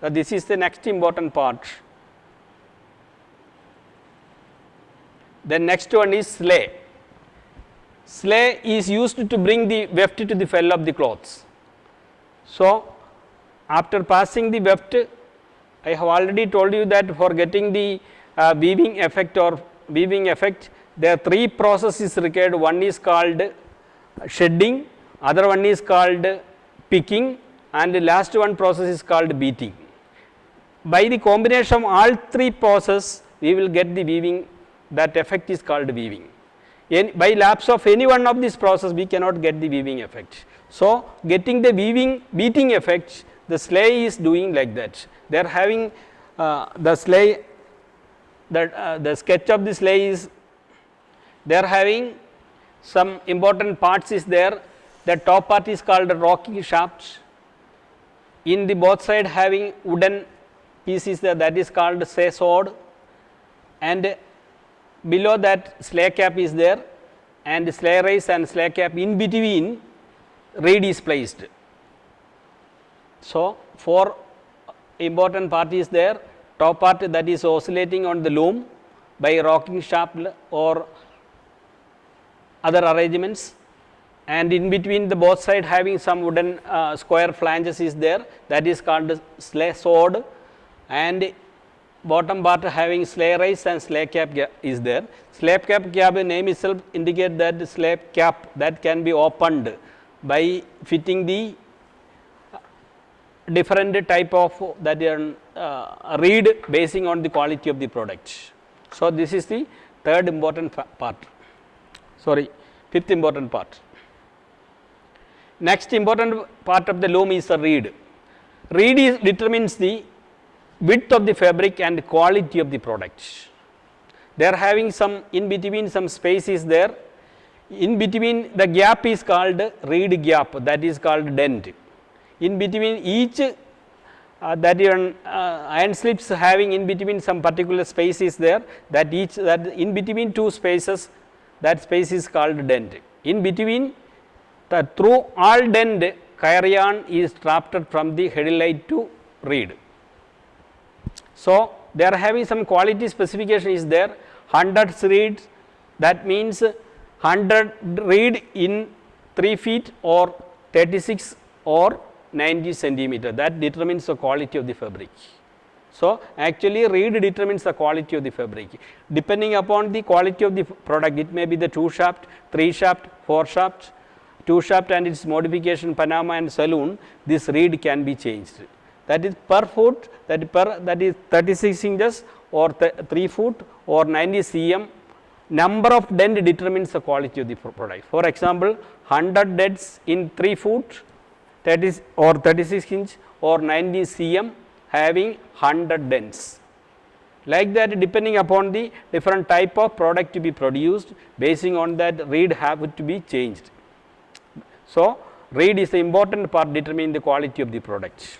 This is the next important part. Then next one is sley. Sley is used to bring the weft to the fell of the clothes. So, after passing the weft, I have already told you that for getting the weaving effect or weaving effect, there are three processes required. One is called shedding, other one is called picking, and the last one process is called beating. By the combination of all three processes, we will get the weaving. That effect is called weaving. By lapse of any one of these process, we cannot get the weaving effect. So, getting the weaving beating effect, the sley is doing like that. They are having the sley, the sketch of the sley is, they are having some important parts is there. The top part is called rocking shaft. In the both side having wooden pieces there, that is called say sword, and below that sley cap is there, and sley race and sley cap in between reed is placed. So, four important part is there. Top part that is oscillating on the loom by rocking shaft or other arrangements, and in between the both side having some wooden square flanges is there, that is called sley sword, and bottom part having sley race and sley cap is there. Sley cap name itself indicate that the sley cap that can be opened by fitting the different type of that reed basing on the quality of the product. So, this is the third important part, fifth important part. Next important part of the loom is the reed. Reed determines the width of the fabric and quality of the product. They are having some in between some space is there. In between the gap is called reed gap, that is called dent. In between each iron slips having in between some particular space is there, that in between two spaces, that space is called dent. In between through all dent, yarn is drafted from the headlight to reed. So, they are having some quality specification is there. 100 reeds, that means 100 reed in 3 feet or 36 or 90 centimeter, that determines the quality of the fabric. So, actually reed determines the quality of the fabric. Depending upon the quality of the product, it may be the 2 shaft, 3 shaft, 4 shaft, 2 shaft and its modification Panama and saloon, this reed can be changed. That is per foot, that is 36 inches or 3 foot or 90 cm. Number of dent determines the quality of the product. For example, 100 dents in 3 foot or 36 inch or 90 cm having 100 dents. Like that, depending upon the different type of product to be produced, basing on that reed have to be changed. So, reed is the important part determining the quality of the product.